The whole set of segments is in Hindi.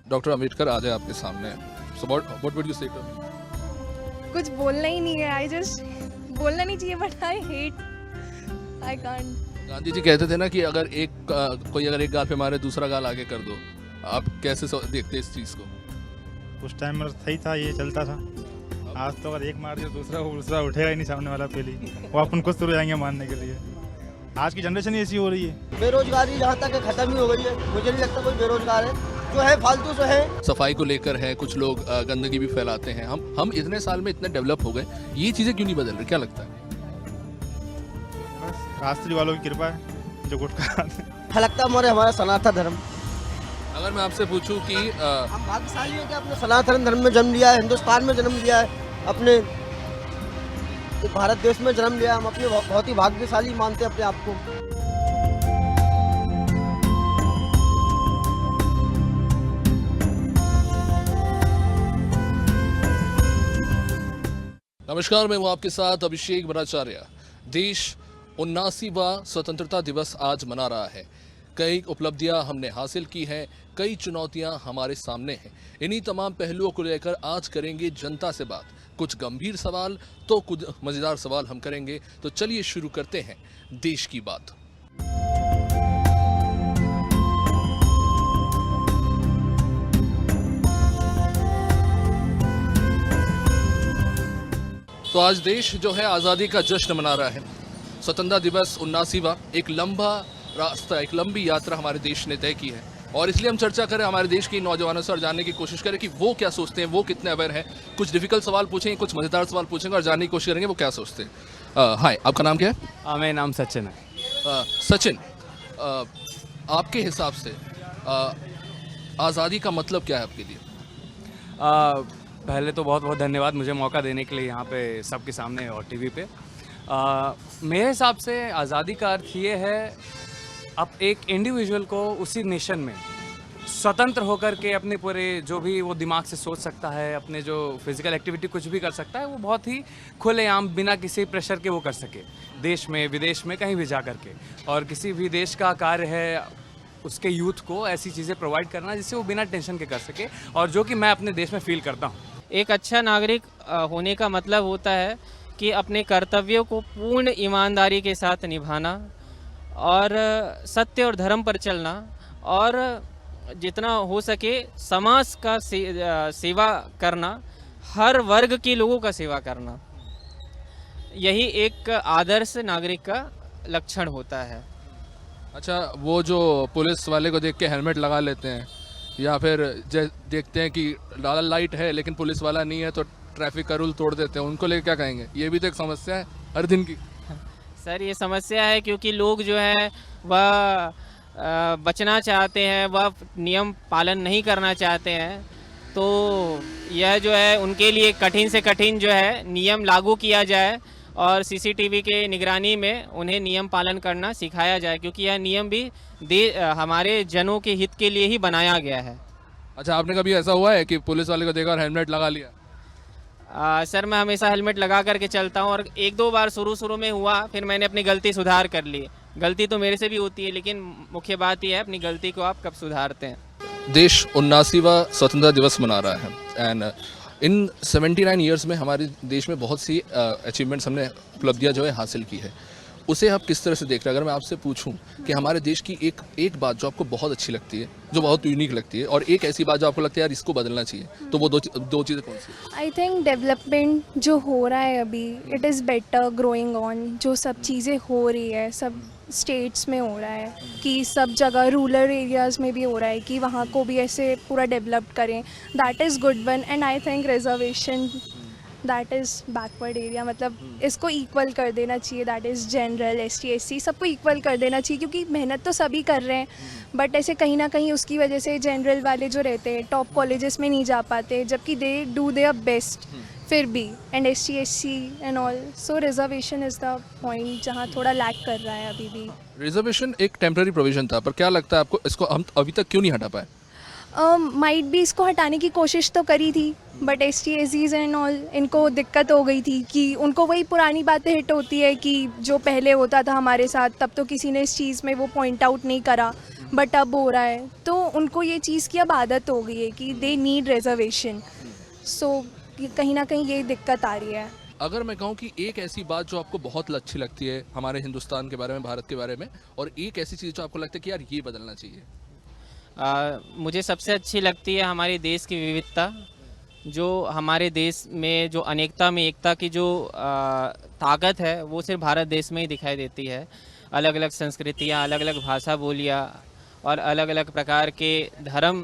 डॉक्टर अम्बेडकर आ जाए आपके सामने, सो व्हाट वुड यू से टू हिम? कुछ बोलना ही नहीं है। आई जस्ट बोलना नहीं चाहिए but I hate, I can't. Gandhi ji कहते थे ना कि अगर कोई अगर एक गाल पे मारे दूसरा गाल आगे कर दो। आप कैसे देखते हैं इस चीज़ को? उस टाइम में सही था, ये चलता था। आज तो अगर एक मार दिया दूसरा उठेगा ही नहीं सामने वाला पहले, वो अपन खुद शुरू जाएंगे मारने के लिए। आज की जनरेशन ही ऐसी हो रही है। बेरोजगारी जहाँ तक खत्म ही हो गई है, मुझे नहीं लगता कोई बेरोजगार है। जो है फालतू जो है। सफाई को लेकर है, कुछ लोग गंदगी भी फैलाते हैं। हम इतने साल में इतने डेवलप हो गए, ये चीज़ें क्यों नहीं बदल रही, क्या लगता है? बस राष्ट्रीय वालों की कृपा है जो गुटखा खाते हैं। लगता है हमारा सनातन धर्म। अगर मैं आपसे पूछूं कि हम भाग्यशाली हैं कि अपने सनातन धर्म में जन्म लिया है, हिंदुस्तान में जन्म लिया है, अपने भारत देश में जन्म लिया है। हम अपने बहुत ही भाग्यशाली मानते हैं अपने आप को। नमस्कार, मैं हूं आपके साथ अभिषेक भट्टाचार्य। देश 79वां स्वतंत्रता दिवस आज मना रहा है। कई उपलब्धियां हमने हासिल की हैं, कई चुनौतियां हमारे सामने हैं। इन्हीं तमाम पहलुओं को लेकर आज करेंगे जनता से बात। कुछ गंभीर सवाल तो कुछ मज़ेदार सवाल हम करेंगे। तो चलिए शुरू करते हैं देश की बात। तो आज देश जो है आज़ादी का जश्न मना रहा है। स्वतंत्रता दिवस 79वां, एक लंबा रास्ता, एक लंबी यात्रा हमारे देश ने तय की है। और इसलिए हम चर्चा करें हमारे देश के नौजवानों से और जानने की कोशिश करें कि वो क्या सोचते हैं, वो कितने अवेयर हैं। कुछ डिफिकल्ट सवाल पूछेंगे, कुछ मज़ेदार सवाल पूछेंगे और जानने की कोशिश करेंगे वो क्या सोचते हैं। हाय, आपका नाम क्या है? मेरा नाम सचिन है। सचिन, आपके हिसाब से आज़ादी का मतलब क्या है आपके लिए? पहले तो बहुत बहुत धन्यवाद मुझे मौका देने के लिए यहाँ पे सबके सामने और टीवी पे। मेरे हिसाब से आज़ादी का अर्थ ये है अब एक इंडिविजुअल को उसी नेशन में स्वतंत्र होकर के अपने पूरे जो भी वो दिमाग से सोच सकता है, अपने जो फिजिकल एक्टिविटी कुछ भी कर सकता है, वो बहुत ही खुलेआम बिना किसी प्रेशर के वो कर सके, देश में विदेश में कहीं भी जा कर के। और किसी भी देश का कार्य है उसके यूथ को ऐसी चीज़ें प्रोवाइड करना जिससे वो बिना टेंशन के कर सके, और जो कि मैं अपने देश में फील करता हूँ। एक अच्छा नागरिक होने का मतलब होता है कि अपने कर्तव्यों को पूर्ण ईमानदारी के साथ निभाना और सत्य और धर्म पर चलना और जितना हो सके समाज का सेवा करना, हर वर्ग के लोगों का सेवा करना, यही एक आदर्श नागरिक का लक्षण होता है। अच्छा, वो जो पुलिस वाले को देख के हेलमेट लगा लेते हैं या फिर देखते हैं कि लाल लाइट है लेकिन पुलिस वाला नहीं है तो ट्रैफिक का रूल तोड़ देते हैं, उनको लेकर क्या कहेंगे? ये भी तो एक समस्या है हर दिन की। सर, ये समस्या है क्योंकि लोग जो है वह बचना चाहते हैं, वह नियम पालन नहीं करना चाहते हैं। तो यह जो है उनके लिए कठिन से कठिन जो है नियम लागू किया जाए और सीसीटीवी के निगरानी में उन्हें नियम पालन करना सिखाया जाए, क्योंकि यह नियम भी हमारे जनों के हित के लिए ही बनाया गया है। अच्छा, आपने कभी ऐसा हुआ है कि पुलिस वाले को देखा और हेलमेट लगा लिया? सर, मैं हमेशा हेलमेट लगा करके चलता हूं और एक दो बार शुरू में हुआ, फिर मैंने अपनी गलती सुधार कर ली। गलती तो मेरे से भी होती है, लेकिन मुख्य बात यह है अपनी गलती को आप कब सुधारते हैं। देश 79वां स्वतंत्रता दिवस मना रहा है एंड इन 79 ईयर्स में हमारे देश में बहुत सी अचीवमेंट्स हमने उपलब्धियां जो है हासिल की है। उसे आप किस तरह से देख रहे हैं? अगर मैं आपसे पूछूं कि हमारे देश की एक बात जो आपको बहुत अच्छी लगती है, जो बहुत यूनिक लगती है, और एक ऐसी बात जो आपको लगता है यार इसको बदलना चाहिए, तो वो दो चीज़ें कौन सी? आई थिंक डेवलपमेंट जो हो रहा है अभी, it is better growing on. जो सब चीज़ें हो रही है सब स्टेट्स में हो रहा है कि सब जगह रूरल एरियाज़ में भी हो रहा है कि वहाँ को भी ऐसे पूरा डेवलप करें। That is good one. And I think reservation, that is backward area, मतलब इसको इक्वल कर देना चाहिए। That is general, ST SC सबको इक्वल कर देना चाहिए, क्योंकि मेहनत तो सभी कर रहे हैं बट ऐसे कहीं ना कहीं उसकी वजह से जनरल वाले जो रहते हैं टॉप कॉलेजेस में नहीं जा पाते, जबकि दे डू देयर बेस्ट फिर भी, and ST SC and all. So reservation is the point जहाँ थोड़ा लैक कर रहा है अभी भी। रिजर्वेशन एक टेम्पररी प्रोविजन था, पर क्या लगता है आपको इसको हम अभी तक क्यों नहीं हटा पाए? माइट भी इसको हटाने की कोशिश तो करी थी but ST SCs and all, इनको दिक्कत हो गई थी कि उनको वही पुरानी बातें हिट होती है कि जो पहले होता था हमारे साथ, तब तो किसी ने इस चीज़ में वो पॉइंट आउट नहीं करा। बट अब हो रहा है, तो उनको ये चीज़ की अब आदत हो गई है कि दे नीड रिजर्वेशन। सो कहीं ना कहीं ये दिक्कत आ रही है। अगर मैं कहूँ कि एक ऐसी बात जो आपको बहुत अच्छी लगती है हमारे हिंदुस्तान के बारे में, भारत के बारे में, और एक ऐसी चीज़ जो आपको लगता है कि यार ये बदलना चाहिए। मुझे सबसे अच्छी लगती है हमारे देश की विविधता, जो हमारे देश में जो अनेकता में एकता की जो ताकत है वो सिर्फ भारत देश में ही दिखाई देती है। अलग अलग संस्कृतियाँ, अलग अलग भाषा बोलियाँ और अलग अलग प्रकार के धर्म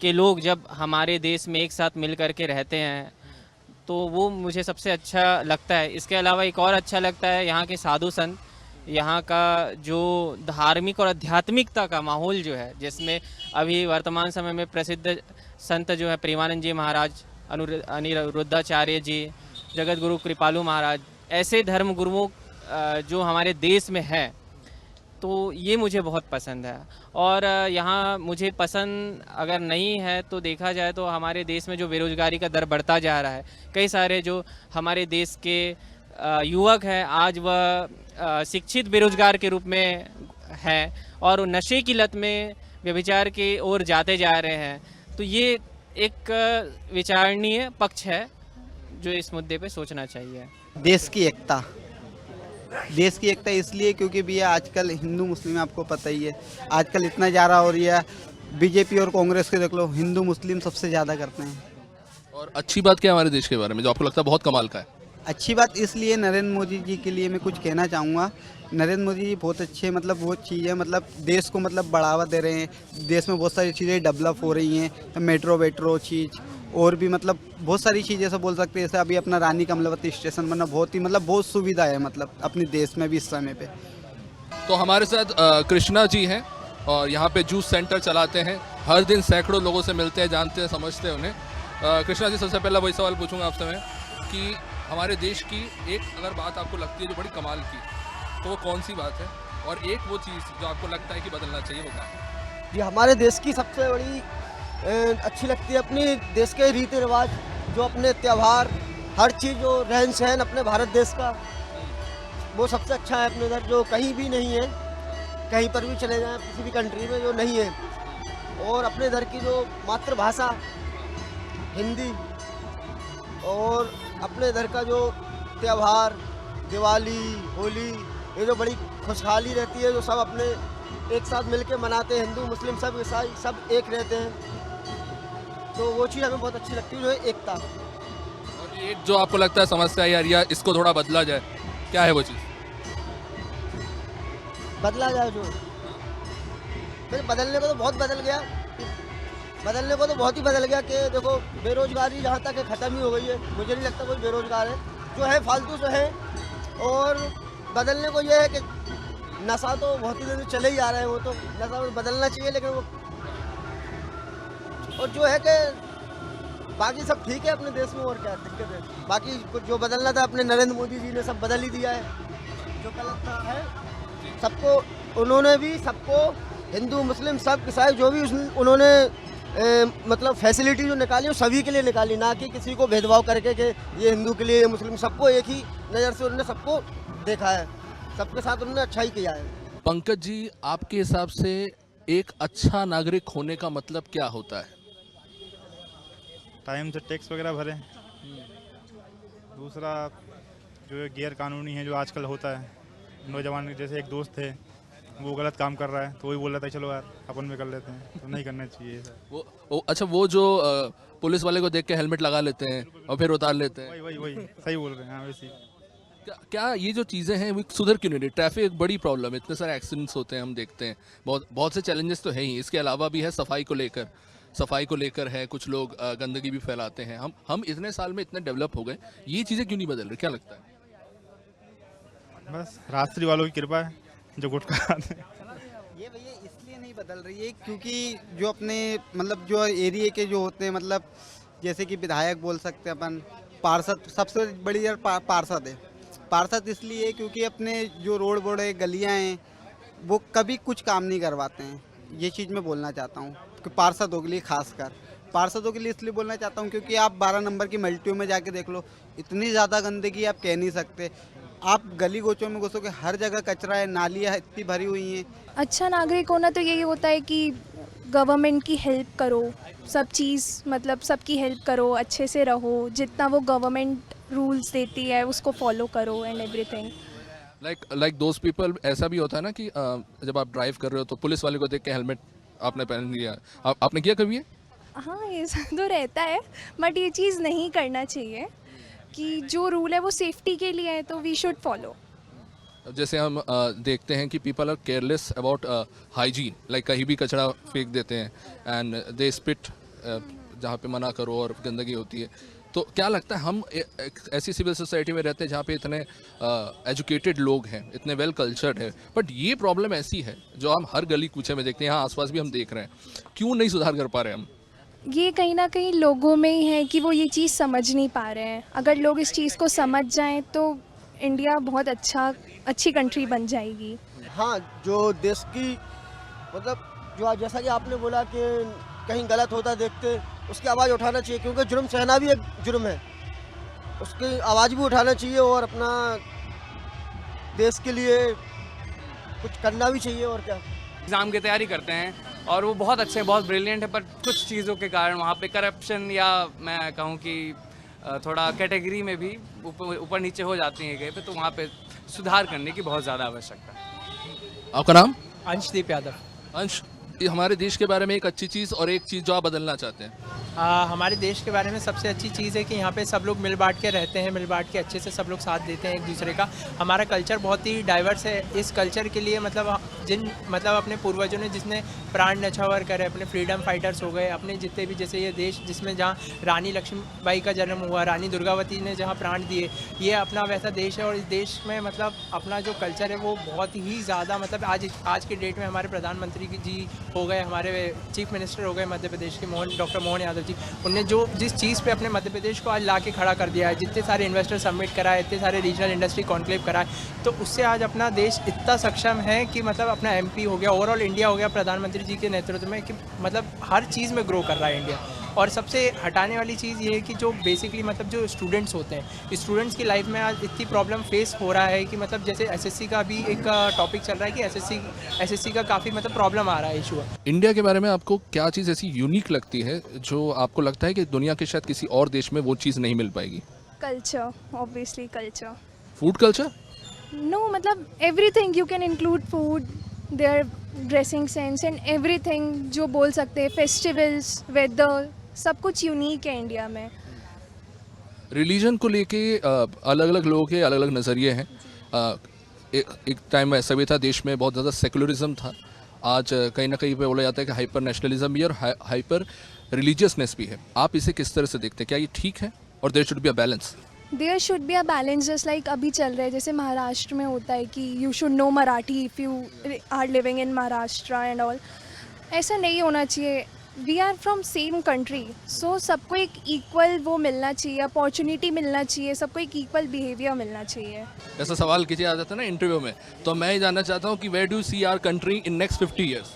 के लोग जब हमारे देश में एक साथ मिल कर के रहते हैं तो वो मुझे सबसे अच्छा लगता है। इसके अलावा एक और अच्छा लगता है यहाँ के साधु संत, यहाँ का जो धार्मिक और आध्यात्मिकता का माहौल जो है, जिसमें अभी वर्तमान समय में प्रसिद्ध संत जो है प्रेमानंद जी महाराज, अनिरुद्धाचार्य जी, जगत गुरु कृपालु महाराज, ऐसे धर्म गुरुओं जो हमारे देश में है, तो ये मुझे बहुत पसंद है। और यहाँ मुझे पसंद अगर नहीं है तो देखा जाए तो हमारे देश में जो बेरोजगारी का दर बढ़ता जा रहा है, कई सारे जो हमारे देश के युवक हैं आज वह शिक्षित बेरोजगार के रूप में हैं और नशे की लत में व्यभिचार की ओर जाते जा रहे हैं। तो ये एक विचारणीय पक्ष है जो इस मुद्दे पे सोचना चाहिए। देश की एकता, देश की एकता इसलिए क्योंकि भैया आजकल हिंदू मुस्लिम आपको पता ही है, आजकल इतना ज़्यादा हो रही है। बीजेपी और कांग्रेस के देख लो, हिंदू मुस्लिम सबसे ज़्यादा करते हैं। और अच्छी बात क्या है हमारे देश के बारे में जो आपको लगता है बहुत कमाल का है? अच्छी बात इसलिए नरेंद्र मोदी जी के लिए मैं कुछ कहना चाहूँगा। नरेंद्र मोदी जी बहुत अच्छे, मतलब बहुत चीज़ है, मतलब देश को मतलब बढ़ावा दे रहे हैं। देश में बहुत सारी चीज़ें डेवलप हो रही हैं, तो मेट्रो चीज़ और भी मतलब बहुत सारी चीज़ें से बोल सकते हैं। जैसे अभी अपना रानी कमलावती स्टेशन बनना बहुत ही मतलब बहुत सुविधा है मतलब अपने देश में भी इस समय पे। तो हमारे साथ कृष्णा जी हैं और यहाँ पे जूस सेंटर चलाते हैं। हर दिन सैकड़ों लोगों से मिलते हैं, जानते हैं, समझते हैं उन्हें। कृष्णा जी, सबसे पहला वही सवाल पूछूंगा आपसे मैं कि हमारे देश की एक अगर बात आपको लगती है जो बड़ी कमाल की, तो वो कौन सी बात है? और एक वो चीज़ जो आपको लगता है कि बदलना चाहिए वो क्या है? ये हमारे देश की सबसे बड़ी अच्छी लगती है अपनी देश के रीति रिवाज, जो अपने त्यौहार, हर चीज़, जो रहन सहन अपने भारत देश का, वो सबसे अच्छा है अपने इधर, जो कहीं भी नहीं है। कहीं पर भी चले जाएं किसी भी कंट्री में जो नहीं है। और अपने इधर की जो मातृभाषा हिंदी, और अपने इधर का जो त्यौहार दिवाली, होली, ये जो बड़ी खुशहाली रहती है, जो सब अपने एक साथ मिलके मनाते हैं, हिंदू मुस्लिम सब ईसाई सब एक रहते हैं, तो वो चीज़ हमें बहुत अच्छी लगती है, जो है एकता। और एक जो आपको लगता है समस्या यार या इसको थोड़ा बदला जाए, क्या है वो चीज़? बदला जाए जो फिर बदलने को तो बहुत बदल गया, बदलने को तो बहुत ही बदल गया कि देखो बेरोजगारी जहाँ तक है ख़त्म ही हो गई है। मुझे नहीं लगता कोई बेरोजगार है, जो है फालतू से है। और बदलने को ये है कि नशा तो बहुत ही दिन से चले ही आ रहे हैं, वो तो नशा बदलना चाहिए, लेकिन वो और जो है कि बाकी सब ठीक है अपने देश में, और क्या दिक्कत है? बाकी कुछ जो बदलना था अपने नरेंद्र मोदी जी ने सब बदल ही दिया है। जो गलत था है सबको, उन्होंने भी सबको, हिंदू मुस्लिम सब ईसाई जो भी उन्होंने मतलब फैसिलिटी जो निकाली वो सभी के लिए निकाली, ना कि किसी को भेदभाव करके कि ये हिंदू के लिए, ये मुस्लिम, सबको एक ही नज़र से उन्होंने सबको देखा है, सबके साथ उन्होंने अच्छा ही किया है। पंकज जी, आपके हिसाब से एक अच्छा नागरिक होने का मतलब क्या होता है? टाइम से टैक्स वगैरह भरें। दूसरा जो गैर कानूनी है जो आजकल होता है, नौजवान जैसे एक दोस्त है वो गलत काम कर रहा है तो वही बोल रहा था चलो यार अपन भी कर लेते हैं, तो नहीं करना चाहिए सर। अच्छा, वो जो पुलिस वाले को देख के हेलमेट लगा लेते हैं और फिर उतार लेते हैं, वही सही बोल रहे हैं। हाँ वैसे क्या ये जो चीज़ें हैं वो सुधर क्यों नहीं रही? ट्रैफिक एक बड़ी प्रॉब्लम है, इतने सारे एक्सीडेंट्स होते हैं, हम देखते हैं, बहुत से चैलेंजेस तो है ही। इसके अलावा भी है सफाई को लेकर है, कुछ लोग गंदगी भी फैलाते हैं। हम इतने साल में इतने डेवलप हो गए, ये चीज़ें क्यों नहीं बदल रही, क्या लगता है? बस राष्ट्रीय वालों की कृपा है जो गुटखा खाते हैं। ये भैया इसलिए नहीं बदल रही है क्योंकि जो अपने मतलब जो एरिया के जो होते हैं, मतलब जैसे कि विधायक बोल सकते हैं अपन, पार्षद, सबसे बड़ी यार पार्षद है। पार्षद इसलिए क्योंकि अपने जो रोड बोर्ड है, गलियाँ हैं, वो कभी कुछ काम नहीं करवाते हैं। ये चीज़ मैं बोलना चाहता हूँ कि पार्षदों के लिए, खासकर पार्षदों के लिए इसलिए बोलना चाहता हूँ क्योंकि आप 12 नंबर की मल्टियों में जाके देख लो, इतनी ज़्यादा गंदगी आप कह नहीं सकते। आप गली गोचों में घुसोगे, हर जगह कचरा है, नालियाँ इतनी भरी हुई हैं। अच्छा नागरिक होना तो यही होता है कि गवर्नमेंट की हेल्प करो, सब चीज़ मतलब सबकी हेल्प करो, अच्छे से रहो, जितना वो गवर्नमेंट रूल्स देती है उसको फॉलो करो and everything. Like those people, ऐसा भी होता है ना कि जब आप ड्राइव कर रहे हो तो पुलिस वाले को देख के हेलमेट आपने पहन लिया, आपने किया कभी ये? हाँ ये सब तो रहता है, बट ये चीज़ नहीं करना चाहिए कि जो रूल है वो सेफ्टी के लिए है तो वी शुड फॉलो। अब जैसे हम देखते हैं कि people are careless about hygiene, like कहीं भी कचरा फेंक देते हैं एंड दे स्पिट जहाँ पे मना करो और गंदगी होती है। तो क्या लगता है हम एक ऐसी सिविल सोसाइटी में रहते हैं जहाँ पे इतने एजुकेटेड लोग हैं, इतने वेल कल्चर्ड है, बट ये प्रॉब्लम ऐसी है जो हम हर गली कूचे में देखते हैं, यहाँ आसपास भी हम देख रहे हैं, क्यों नहीं सुधार कर पा रहे हम? ये कहीं ना कहीं लोगों में ही है कि वो ये चीज़ समझ नहीं पा रहे हैं। अगर लोग इस चीज़ को समझ जाएं तो इंडिया बहुत अच्छी कंट्री बन जाएगी। हाँ, जो देश की मतलब जो आज जैसा कि आपने बोला कि कहीं गलत होता देखते उसकी आवाज़ उठाना चाहिए, क्योंकि जुर्म सहना भी एक जुर्म है, उसकी आवाज़ भी उठाना चाहिए और अपना देश के लिए कुछ करना भी चाहिए। और क्या, एग्ज़ाम की तैयारी करते हैं और वो बहुत अच्छे हैं, बहुत ब्रिलियंट है, पर कुछ चीज़ों के कारण वहाँ पे करप्शन या मैं कहूँ कि थोड़ा कैटेगरी में भी ऊपर नीचे हो जाती है कहीं पे, तो वहाँ पे सुधार करने की बहुत ज़्यादा आवश्यकता है। आपका नाम? अंशदीप यादव। अंश, ये हमारे देश के बारे में एक अच्छी चीज़ और एक चीज़ जो आप बदलना चाहते हैं? हमारे देश के बारे में सबसे अच्छी चीज़ है कि यहाँ पे सब लोग मिल बांट के रहते हैं, मिल बांट के अच्छे से सब लोग साथ देते हैं एक दूसरे का। हमारा कल्चर बहुत ही डाइवर्स है। इस कल्चर के लिए मतलब अपने पूर्वजों ने जिसने प्राण न्यौछावर करे, अपने फ्रीडम फाइटर्स हो गए, अपने जितने भी, जैसे ये देश जिसमें जहाँ रानी लक्ष्मीबाई का जन्म हुआ, रानी दुर्गावती ने जहाँ प्राण दिए, ये अपना वैसा देश है। और इस देश में मतलब अपना जो कल्चर है वो बहुत ही ज़्यादा मतलब आज के डेट में हमारे प्रधानमंत्री जी हो गए, हमारे चीफ मिनिस्टर हो गए मध्य प्रदेश के डॉक्टर मोहन यादव जी, उनने जो जिस चीज़ पे अपने मध्य प्रदेश को आज ला के खड़ा कर दिया है, जितने सारे इन्वेस्टर सबमिट कराए, इतने सारे रीजनल इंडस्ट्री कॉन्क्लेव कराए, तो उससे आज अपना देश इतना सक्षम है कि मतलब अपना एमपी हो गया, ओवरऑल इंडिया हो गया प्रधानमंत्री जी के नेतृत्व में, कि मतलब हर चीज़ में ग्रो कर रहा है इंडिया। और सबसे हटाने वाली चीज़ ये है कि जो बेसिकली मतलब जो स्टूडेंट्स होते हैं, स्टूडेंट्स की लाइफ में आज इतनी प्रॉब्लम फेस हो रहा है कि मतलब जैसे एसएससी का भी एक टॉपिक चल रहा है कि एसएससी का काफ़ी मतलब प्रॉब्लम आ रहा है, इशू है। इंडिया के बारे में आपको क्या चीज़ ऐसी यूनिक लगती है जो आपको लगता है कि दुनिया के शायद किसी और देश में वो चीज़ नहीं मिल पाएगी? Culture, obviously culture. Food culture? No, मतलब everything, you can include food, their dressing sense and everything जो बोल सकते हैं, फेस्टिवल्स, वेदर, सब कुछ यूनिक है इंडिया में। रिलीजन को लेके अलग अलग लोगों के अलग अलग नज़रिए हैं। एक टाइम ऐसा भी था देश में बहुत ज़्यादा सेकुलरिज्म था, आज कहीं ना कहीं पे बोला जाता है कि हाइपर नेशनलिज्म भी और हाइपर रिलीजियसनेस भी है। आप इसे किस तरह से देखते हैं? क्या ये ठीक है और there should be a balance? There should be a balance, just like अभी चल रहा है, जैसे महाराष्ट्र में होता है कि you should know Marathi if you are living in Maharashtra and all. ऐसा नहीं होना चाहिए। We are from same country, so सबको एक इक्वल वो मिलना चाहिए, अपॉर्चुनिटी मिलना चाहिए, सबको एक इक्वल बिहेवियर मिलना चाहिए। ऐसा सवाल किसी आ जाता है ना इंटरव्यू में, तो मैं ये जानना चाहता हूँ कि where do see our country in next 50 years?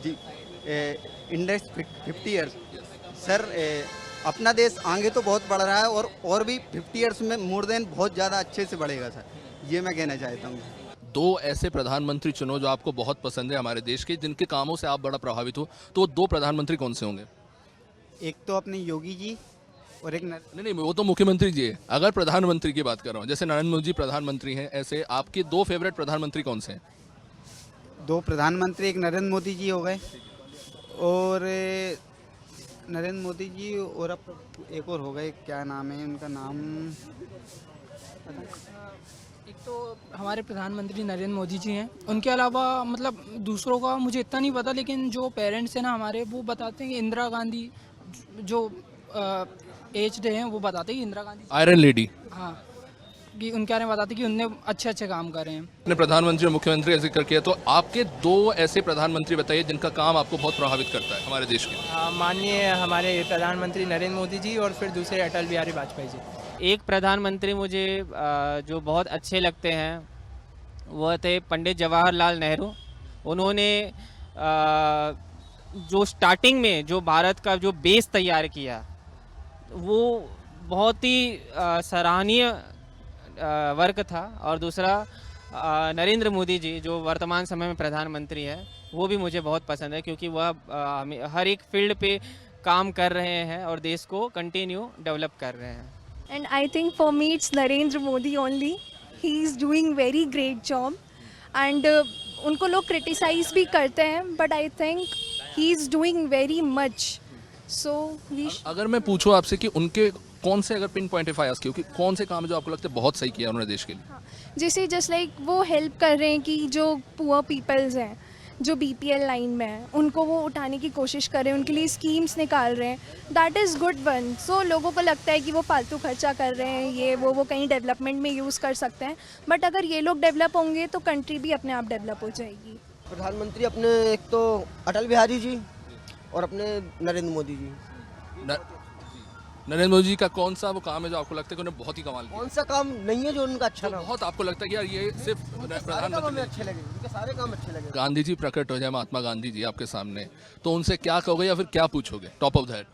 जी, इन नेक्स्ट 50 ईयर्स सर, अपना देश आगे तो बहुत बढ़ रहा है और भी 50 ईयर्स में मोर देन बहुत ज़्यादा अच्छे से बढ़ेगा सर, ये मैं कहना चाहता हूँ। दो ऐसे प्रधानमंत्री चुनो जो आपको बहुत पसंद है हमारे देश के, जिनके कामों से आप बड़ा प्रभावित हो, तो दो प्रधानमंत्री कौन से होंगे? एक तो अपने योगी जी और एक नहीं, वो तो मुख्यमंत्री जी है। अगर प्रधानमंत्री की बात कर रहा हूँ, जैसे नरेंद्र मोदी जी प्रधानमंत्री हैं, ऐसे आपके दो फेवरेट प्रधानमंत्री कौन से हैं? दो प्रधानमंत्री, एक नरेंद्र मोदी जी हो गए और नरेंद्र मोदी जी, और अब एक और हो गए, क्या नाम है उनका नाम? एक तो हमारे प्रधानमंत्री नरेंद्र मोदी जी हैं, उनके अलावा मतलब दूसरों का मुझे इतना नहीं पता, लेकिन जो पेरेंट्स हैं ना हमारे, वो बताते हैं कि इंदिरा गांधी, जो एज्ड हैं, वो बताते हैं कि इंदिरा गांधी आयरन लेडी, हाँ, कि उनके बारे में बताते हैं कि उनने अच्छे काम करे हैं। अपने प्रधानमंत्री और मुख्यमंत्री का जिक्र किया, तो आपके दो ऐसे प्रधानमंत्री बताइए जिनका काम आपको बहुत प्रभावित करता है हमारे देश के। माननीय हमारे प्रधानमंत्री नरेंद्र मोदी जी और फिर दूसरे अटल बिहारी वाजपेयी जी। एक प्रधानमंत्री मुझे जो बहुत अच्छे लगते हैं वह थे पंडित जवाहरलाल नेहरू। उन्होंने जो स्टार्टिंग में जो भारत का जो बेस तैयार किया वो बहुत ही सराहनीय वर्क था, और दूसरा नरेंद्र मोदी जी जो वर्तमान समय में प्रधानमंत्री है, वो भी मुझे बहुत पसंद है, क्योंकि वह हर एक फील्ड पे काम कर रहे हैं और देश को कंटिन्यू डेवलप कर रहे हैं। And I think for me it's Narendra Modi only. He is doing very great job. And उनको लोग criticize भी करते हैं, but I think he is doing very much. So we अगर मैं पूछूं आपसे कि उनके कौन से, अगर पिन पॉइंटिफायर्स की, कौन से काम है जो आपको लगता है बहुत सही किया उन्होंने देश के लिए? जैसे जस्ट लाइक वो हेल्प कर रहे हैं कि जो पुअर पीपल्स हैं, जो BPL लाइन में हैं, उनको वो उठाने की कोशिश कर रहे हैं, उनके लिए स्कीम्स निकाल रहे हैं। That is good one. So लोगों को लगता है कि वो फालतू खर्चा कर रहे हैं, ये वो कहीं डेवलपमेंट में यूज़ कर सकते हैं, बट अगर ये लोग डेवलप होंगे तो कंट्री भी अपने आप डेवलप हो जाएगी। प्रधानमंत्री अपने एक तो अटल बिहारी जी और अपने नरेंद्र मोदी जी। नरेंद्र मोदी जी का कौन सा वो काम है जो आपको लगता है कि उन्होंने बहुत ही कमाल किया? कौन सा काम नहीं है जो उनका अच्छा ना हो? बहुत आपको लगता है कि यार ये सिर्फ सारे काम प्रधानमंत्री हमें अच्छे लगे, उनके सारे काम अच्छे लगे। गांधी जी प्रकट हो जाए, महात्मा गांधी जी आपके सामने, तो उनसे क्या कहोगे या फिर क्या पूछोगे टॉप ऑफ द हेड?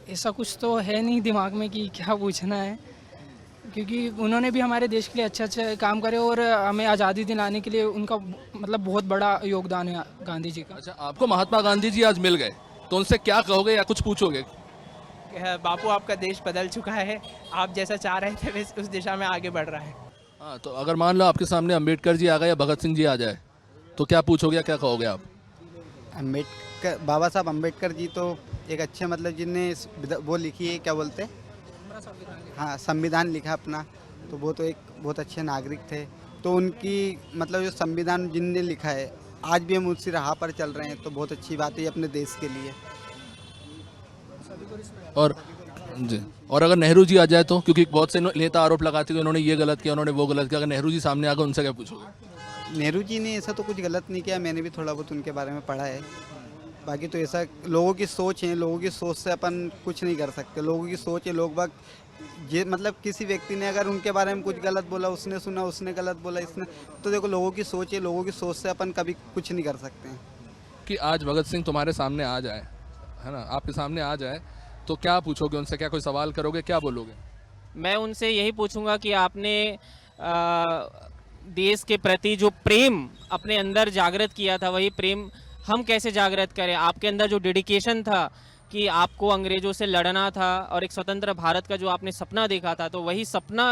ऐसा कुछ तो है नहीं दिमाग में कि क्या पूछना है, क्योंकि उन्होंने भी हमारे देश के लिए अच्छे काम करे और हमें आज़ादी दिलाने के लिए उनका मतलब बहुत बड़ा योगदान है गांधी जी का। अच्छा, आपको महात्मा गांधी जी आज मिल गए, तो उनसे क्या कहोगे या कुछ पूछोगे? बापू आपका देश बदल चुका है, आप जैसा चाह रहे थे वैसे उस दिशा में आगे बढ़ रहा है। हाँ, तो अगर मान लो आपके सामने अम्बेडकर जी आ गए या भगत सिंह जी आ जाए, तो क्या पूछोगे या क्या कहोगे आप? अम्बेडकर, बाबा साहब अम्बेडकर जी तो एक अच्छे मतलब जिनने वो लिखी है, क्या बोलते हैं, हाँ संविधान लिखा अपना, तो वो तो एक बहुत अच्छे नागरिक थे। तो उनकी मतलब जो संविधान जिनने लिखा है, आज भी हम उसी राह पर चल रहे हैं, तो बहुत अच्छी बात है अपने देश के लिए। और जी, और अगर नेहरू जी आ जाए तो, क्योंकि बहुत से नेता आरोप लगाते हैं कि उन्होंने ये गलत किया, उन्होंने वो गलत किया, अगर नेहरू जी सामने आ गए उनसे क्या पूछोगे? नेहरू जी ने ऐसा तो कुछ गलत नहीं किया, मैंने भी थोड़ा बहुत उनके बारे में पढ़ा है। बाकी तो ऐसा लोगों की सोच है, लोगों की सोच से अपन कुछ नहीं कर सकते। लोगों की सोच है, लोग बाग ये मतलब किसी व्यक्ति ने अगर उनके बारे में कुछ गलत बोला, उसने सुना, उसने गलत बोला, इसने, तो देखो लोगों की सोच है, लोगों की सोच से अपन कभी कुछ नहीं कर सकते हैं। कि आज भगत सिंह तुम्हारे सामने आ जाए, है ना, आपके सामने आ जाए, तो क्या पूछोगे उनसे? क्या कोई सवाल करोगे, क्या बोलोगे? मैं उनसे यही पूछूंगा कि आपने देश के प्रति जो प्रेम अपने अंदर जागृत किया था, वही प्रेम हम कैसे जागृत करें? आपके अंदर जो डेडिकेशन था कि आपको अंग्रेजों से लड़ना था और एक स्वतंत्र भारत का जो आपने सपना देखा था, तो वही सपना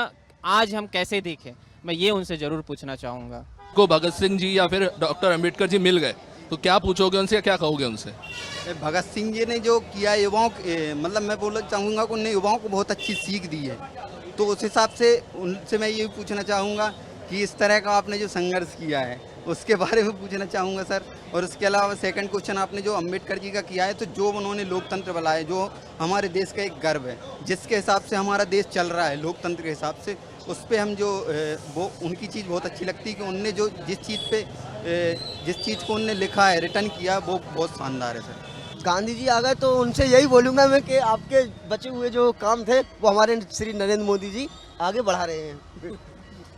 आज हम कैसे देखें? मैं ये उनसे ज़रूर पूछना चाहूँगा। को भगत सिंह जी या फिर डॉक्टर अम्बेडकर जी मिल गए, तो क्या पूछोगे उनसे या क्या कहोगे उनसे? भगत सिंह जी ने जो किया युवाओं मतलब मैं बोलना चाहूँगा कि उन्होंने युवाओं को बहुत अच्छी सीख दी है, तो उस हिसाब से उनसे मैं ये पूछना चाहूँगा कि इस तरह का आपने जो संघर्ष किया है उसके बारे में पूछना चाहूँगा सर। और उसके अलावा सेकंड क्वेश्चन आपने जो अम्बेडकर जी का किया है, तो जो उन्होंने लोकतंत्र बनाया, जो हमारे देश का एक गर्व है, जिसके हिसाब से हमारा देश चल रहा है लोकतंत्र के हिसाब से, उस पर हम जो वो उनकी चीज़ बहुत अच्छी लगती है कि उनने जो जिस चीज़ को उनने लिखा है, रिटर्न किया, वो बहुत शानदार है सर। गांधी जी आ गए तो उनसे यही बोलूँगा मैं कि आपके बचे हुए जो काम थे वो हमारे श्री नरेंद्र मोदी जी आगे बढ़ा रहे हैं।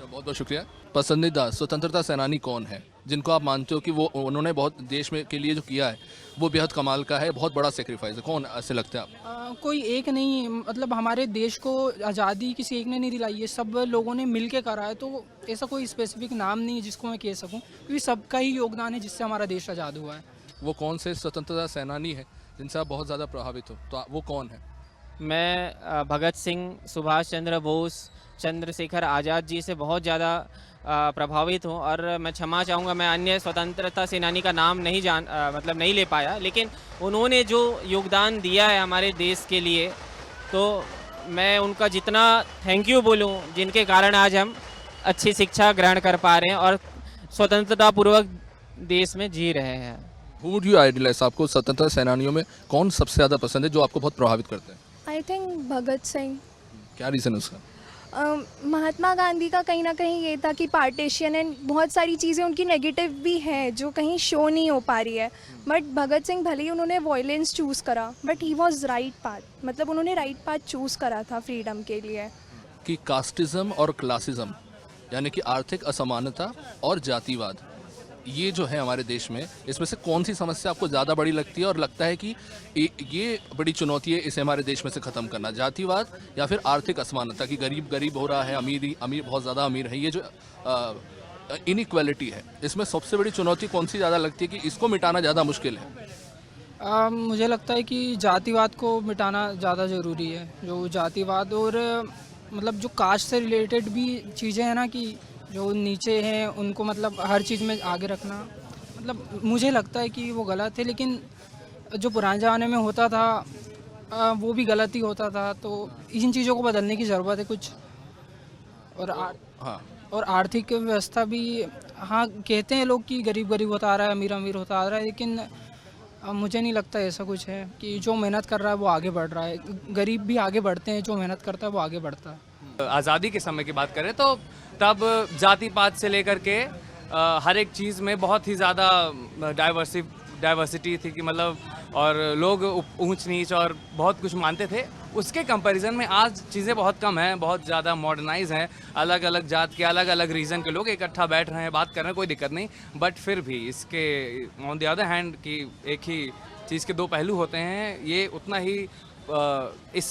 बहुत बहुत शुक्रिया। पसंदीदा स्वतंत्रता सेनानी कौन है जिनको आप मानते हो कि वो उन्होंने बहुत देश में के लिए जो किया है वो बेहद कमाल का है, बहुत बड़ा सेक्रीफाइस है? कौन ऐसे लगता है आप? कोई एक नहीं, मतलब हमारे देश को आज़ादी किसी एक ने नहीं दिलाई है, सब लोगों ने मिल के करा है। तो ऐसा कोई स्पेसिफिक नाम नहीं है जिसको मैं कह सकूं, क्योंकि सबका ही योगदान है जिससे हमारा देश आज़ाद हुआ है। वो कौन से स्वतंत्रता सेनानी है जिनसे आप बहुत ज़्यादा प्रभावित हो, तो वो कौन है? मैं भगत सिंह, सुभाष चंद्र बोस, चंद्रशेखर आज़ाद जी से बहुत ज़्यादा प्रभावित हूँ। और मैं क्षमा चाहूँगा, मैं अन्य स्वतंत्रता सेनानी का नाम नहीं मतलब नहीं ले पाया, लेकिन उन्होंने जो योगदान दिया है हमारे देश के लिए, तो मैं उनका जितना थैंक यू बोलूँ, जिनके कारण आज हम अच्छी शिक्षा ग्रहण कर पा रहे हैं और स्वतंत्रतापूर्वक देश में जी रहे हैं। Who would you idolize? आपको स्वतंत्रता सेनानियों में कौन सबसे ज़्यादा पसंद है, जो आपको बहुत प्रभावित करते हैं? I think Bhagat Singh. क्या रीज़न उसका? महात्मा गांधी का कहीं ना कहीं ये था कि पार्टीशन एंड बहुत सारी चीज़ें उनकी नेगेटिव भी हैं जो कहीं शो नहीं हो पा रही है, बट भगत सिंह भले ही उन्होंने वॉयलेंस चूज़ करा, but he was right path, मतलब उन्होंने राइट पाथ चूज़ करा था फ्रीडम के लिए। कि कास्टिज्म और क्लासिज्म यानी कि आर्थिक असमानता और जातिवाद, ये जो है हमारे देश में, इसमें से कौन सी समस्या आपको ज़्यादा बड़ी लगती है और लगता है कि ये बड़ी चुनौती है इसे हमारे देश में से ख़त्म करना, जातिवाद या फिर आर्थिक असमानता की गरीब गरीब हो रहा है, अमीर बहुत ज़्यादा अमीर है, ये जो इनइक्वालिटी है, इसमें सबसे बड़ी चुनौती कौन सी ज़्यादा लगती है कि इसको मिटाना ज़्यादा मुश्किल है? मुझे लगता है कि जातिवाद को मिटाना ज़्यादा ज़रूरी है। जो जातिवाद और मतलब जो कास्ट से रिलेटेड भी चीज़ें हैं ना, कि जो नीचे हैं उनको मतलब हर चीज़ में आगे रखना, मतलब मुझे लगता है कि वो गलत है। लेकिन जो पुराने ज़माने में होता था वो भी गलत ही होता था। तो इन चीज़ों को बदलने की ज़रूरत है कुछ। और हाँ, और आर्थिक व्यवस्था भी, हाँ कहते हैं लोग कि गरीब गरीब होता आ रहा है, अमीर अमीर होता आ रहा है, लेकिन मुझे नहीं लगता ऐसा कुछ है कि जो मेहनत कर रहा है वो आगे बढ़ रहा है। गरीब भी आगे बढ़ते हैं, जो मेहनत करता है वो आगे बढ़ता है। आज़ादी के समय की बात करें तो तब जाति पात से लेकर के हर एक चीज़ में बहुत ही ज़्यादा डाइवर्सिटी थी कि मतलब, और लोग ऊंच नीच और बहुत कुछ मानते थे। उसके कंपैरिजन में आज चीज़ें बहुत कम हैं, बहुत ज़्यादा मॉडर्नाइज हैं। अलग अलग जात के अलग अलग रीजन के लोग इकट्ठा बैठ रहे हैं, बात कर रहे हैं, कोई दिक्कत नहीं। बट फिर भी इसके ऑन द अदर हैंड कि एक ही चीज़ के दो पहलू होते हैं, ये उतना ही इस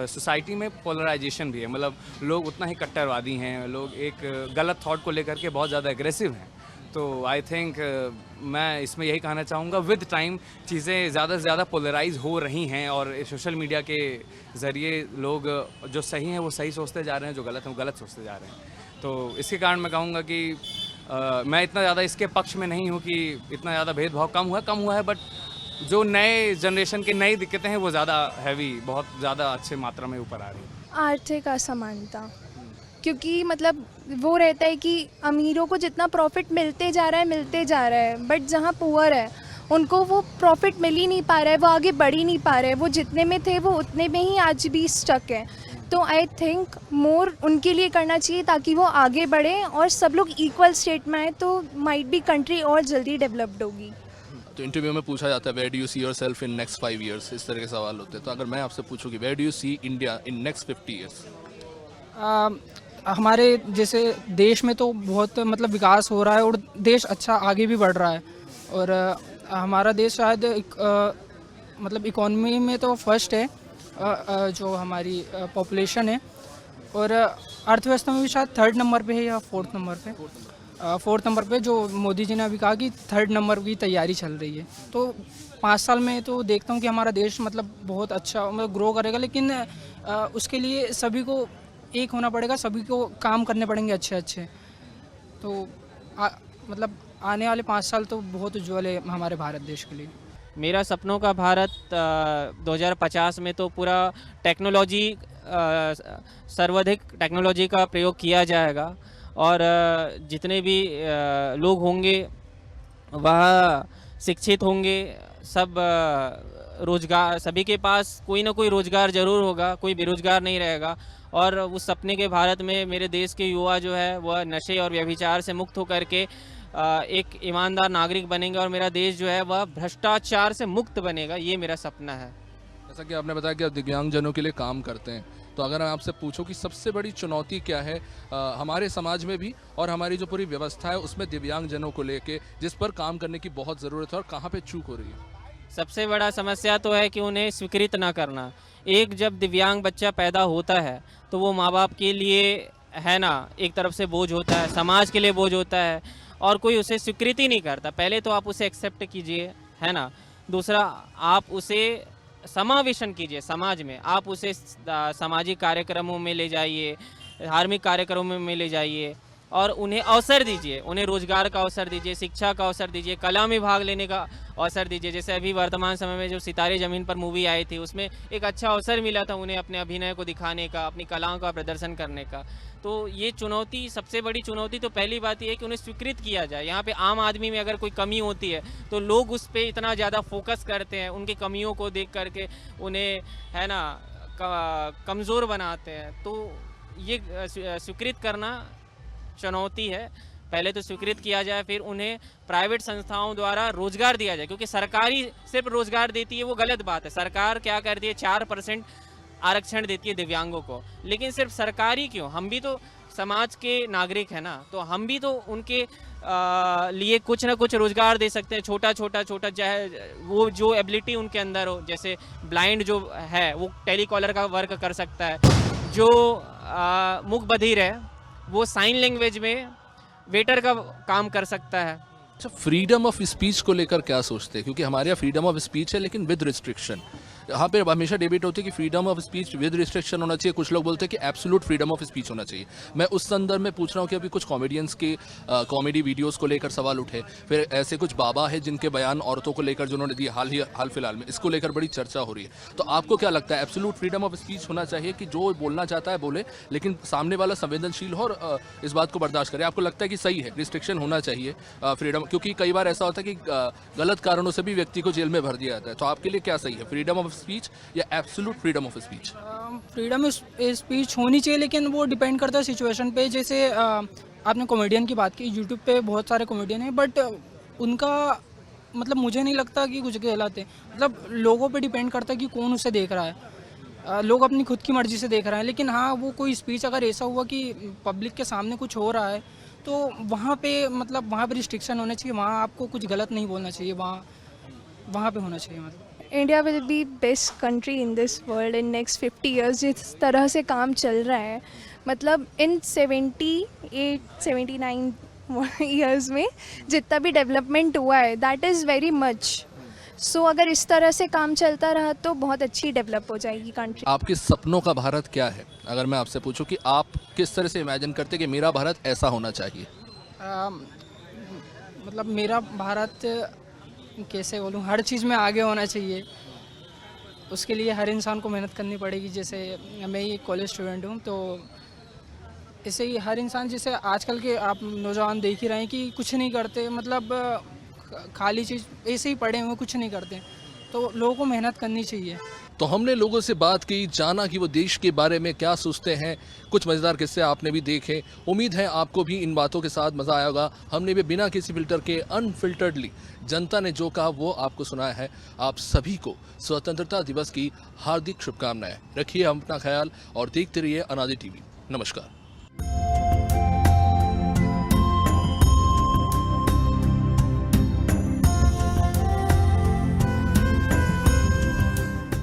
सोसाइटी में पोलराइजेशन भी है। मतलब लोग उतना ही कट्टरवादी हैं, लोग एक गलत थॉट को लेकर के बहुत ज़्यादा एग्रेसिव हैं। तो आई थिंक मैं इसमें यही कहना चाहूँगा, विद टाइम चीज़ें ज़्यादा से ज़्यादा पोलराइज हो रही हैं और सोशल मीडिया के ज़रिए लोग जो सही हैं वो सही सोचते जा रहे हैं, जो गलत हैं वो गलत सोचते जा रहे हैं। तो इसके कारण मैं कहूँगा कि मैं इतना ज़्यादा इसके पक्ष में नहीं हूँ कि इतना ज़्यादा भेदभाव कम हुआ है। बट जो नए जनरेशन की नई दिक्कतें हैं वो ज़्यादा हैवी, बहुत ज़्यादा अच्छे मात्रा में ऊपर आ रही हैं। आर्थिक असमानता, क्योंकि मतलब वो रहता है कि अमीरों को जितना प्रॉफिट मिलते जा रहा है, बट जहाँ पुअर है उनको वो प्रॉफिट मिल ही नहीं पा रहा है, वो आगे बढ़ ही नहीं पा रहे हैं, वो जितने में थे वो उतने में ही आज भी स्टक है। तो आई थिंक मोर उनके लिए करना चाहिए ताकि वो आगे बढ़े और सब लोग इक्वल स्टेट में आए, तो माइट बी कंट्री और जल्दी डेवलप्ड होगी। तो इंटरव्यू में पूछा जाता है where do you see yourself in next 5 years, इस तरह के सवाल होते हैं। तो अगर मैं आपसे पूछूं कि where do you see India in next 50 years? हमारे जैसे देश में तो बहुत मतलब विकास हो रहा है और देश अच्छा आगे भी बढ़ रहा है। और हमारा देश शायद मतलब इकोनॉमी में तो फर्स्ट है, जो हमारी पॉपुलेशन है, और अर्थव्यवस्था में भी शायद 3rd नंबर पे है या 4th नंबर पे। 4th नंबर पे, जो मोदी जी ने अभी कहा कि 3rd नंबर की तैयारी चल रही है। तो 5 साल में तो देखता हूँ कि हमारा देश मतलब बहुत अच्छा मतलब ग्रो करेगा। लेकिन उसके लिए सभी को एक होना पड़ेगा, सभी को काम करने पड़ेंगे अच्छे। तो मतलब आने वाले 5 साल तो बहुत उज्ज्वल है हमारे भारत देश के लिए। मेरा सपनों का भारत 2050 में तो पूरा टेक्नोलॉजी, सर्वाधिक टेक्नोलॉजी का प्रयोग किया जाएगा और जितने भी लोग होंगे वह शिक्षित होंगे, सब रोजगार, सभी के पास कोई ना कोई रोजगार ज़रूर होगा, कोई बेरोजगार नहीं रहेगा। और उस सपने के भारत में मेरे देश के युवा जो है वह नशे और व्यभिचार से मुक्त होकर के एक ईमानदार नागरिक बनेंगे और मेरा देश जो है वह भ्रष्टाचार से मुक्त बनेगा। ये मेरा सपना है। जैसा कि आपने बताया कि आप दिव्यांगजनों के लिए काम करते हैं, तो अगर मैं आपसे पूछूं कि सबसे बड़ी चुनौती क्या है हमारे समाज में भी और हमारी जो पूरी व्यवस्था है उसमें दिव्यांगजनों को लेके, जिस पर काम करने की बहुत ज़रूरत है और कहाँ पे चूक हो रही है? सबसे बड़ा समस्या तो है कि उन्हें स्वीकृत ना करना। एक जब दिव्यांग बच्चा पैदा होता है तो वो माँ बाप के लिए है ना, एक तरफ से बोझ होता है, समाज के लिए बोझ होता है और कोई उसे स्वीकृति नहीं करता। पहले तो आप उसे एक्सेप्ट कीजिए, है ना। दूसरा, आप उसे समावेशन कीजिए समाज में, आप उसे सामाजिक कार्यक्रमों में ले जाइए, धार्मिक कार्यक्रमों में ले जाइए और उन्हें अवसर दीजिए, उन्हें रोजगार का अवसर दीजिए, शिक्षा का अवसर दीजिए, कला में भाग लेने का अवसर दीजिए। जैसे अभी वर्तमान समय में जो सितारे ज़मीन पर मूवी आई थी उसमें एक अच्छा अवसर मिला था उन्हें अपने अभिनय को दिखाने का, अपनी कलाओं का प्रदर्शन करने का। तो ये चुनौती, सबसे बड़ी चुनौती तो पहली बात ये है कि उन्हें स्वीकृत किया जाए। यहाँ पे आम आदमी में अगर कोई कमी होती है तो लोग उस पर इतना ज़्यादा फोकस करते हैं, उनकी कमियों को देख करके उन्हें है ना कमज़ोर बनाते हैं। तो ये स्वीकृत करना चुनौती है। पहले तो स्वीकृत किया जाए, फिर उन्हें प्राइवेट संस्थाओं द्वारा रोजगार दिया जाए, क्योंकि सरकारी सिर्फ रोजगार देती है वो गलत बात है। सरकार क्या करती है, 4% आरक्षण देती है दिव्यांगों को, लेकिन सिर्फ सरकारी क्यों, हम भी तो समाज के नागरिक हैं ना, तो हम भी तो उनके लिए कुछ ना कुछ रोजगार दे सकते हैं, छोटा चाहे वो जो एबिलिटी उनके अंदर हो। जैसे ब्लाइंड जो है वो टेलीकॉलर का वर्क कर सकता है, जो मूक बधिर है वो साइन लैंग्वेज में वेटर का काम कर सकता है। अच्छा, फ्रीडम ऑफ स्पीच को लेकर क्या सोचते हैं? क्योंकि हमारे यहाँ फ्रीडम ऑफ स्पीच है लेकिन विद रिस्ट्रिक्शन। यहाँ पे हमेशा डिबेट होती है कि freedom of speech with restriction होना चाहिए, कुछ लोग बोलते हैं कि एब्सोल्यूट फ्रीडम ऑफ स्पीच होना चाहिए। मैं उस संदर्भ में पूछ रहा हूँ कि अभी कुछ कॉमेडियंस के कॉमेडी वीडियोस को लेकर सवाल उठे, फिर ऐसे कुछ बाबा है जिनके बयान औरतों को लेकर जिन्होंने दिए हाल फिलहाल में, इसको लेकर बड़ी चर्चा हो रही है। तो आपको क्या लगता है, एब्सोल्यूट फ्रीडम ऑफ स्पीच होना चाहिए कि जो बोलना चाहता है बोले, लेकिन सामने वाला संवेदनशील हो और इस बात को बर्दाश्त करे? आपको लगता है कि सही है, रिस्ट्रिक्शन होना चाहिए फ्रीडम? क्योंकि कई बार ऐसा होता है कि गलत कारणों से भी व्यक्ति को जेल में भर दिया जाता है। तो आपके लिए क्या सही है, फ्रीडम ऑफ स्पीच या absolute freedom of speech? Freedom speech होनी चाहिए, लेकिन वो डिपेंड करता है सिचुएशन पे। जैसे आपने कॉमेडियन की बात की, यूट्यूब पे बहुत सारे कॉमेडियन हैं, बट उनका मतलब मुझे नहीं लगता कि कुछ गलत है। मतलब लोगों पे डिपेंड करता है कि कौन उसे देख रहा है। लोग अपनी खुद की मर्जी से देख रहे हैं, लेकिन हाँ वो कोई स्पीच अगर ऐसा हुआ कि पब्लिक के सामने कुछ हो रहा है तो वहाँ पे मतलब वहाँ पे रिस्ट्रिक्शन होना चाहिए, वहाँ आपको कुछ गलत नहीं बोलना चाहिए, वहाँ पे होना चाहिए। मतलब India will be best country in this world in next 50 years। जिस तरह से काम चल रहा है, मतलब इन 79 years में जितना भी डेवलपमेंट हुआ है, दैट इज़ वेरी मच। सो अगर इस तरह से काम चलता रहा तो बहुत अच्छी डेवलप हो जाएगी कंट्री। आपके सपनों का भारत क्या है? अगर मैं आपसे पूछूं कि आप किस तरह से इमेजिन करते कि मेरा भारत ऐसा होना चाहिए? मतलब मेरा भारत कैसे बोलूँ, हर चीज़ में आगे होना चाहिए। उसके लिए हर इंसान को मेहनत करनी पड़ेगी। जैसे मैं ही एक कॉलेज स्टूडेंट हूँ, तो ऐसे ही हर इंसान, जैसे आजकल के आप नौजवान देख ही रहे हैं कि कुछ नहीं करते, मतलब खाली चीज़ ऐसे ही पड़े हुए कुछ नहीं करते। तो लोगों को मेहनत करनी चाहिए। तो हमने लोगों से बात की, जाना कि वो देश के बारे में क्या सोचते हैं। कुछ मज़ेदार किस्से आपने भी देखे। उम्मीद है आपको भी इन बातों के साथ मज़ा आया होगा। हमने भी बिना किसी फिल्टर के अनफिल्टर्डली जनता ने जो कहा वो आपको सुनाया है। आप सभी को स्वतंत्रता दिवस की हार्दिक शुभकामनाएं। रखिए अपना ख्याल और देखते रहिए अनादि टीवी। नमस्कार।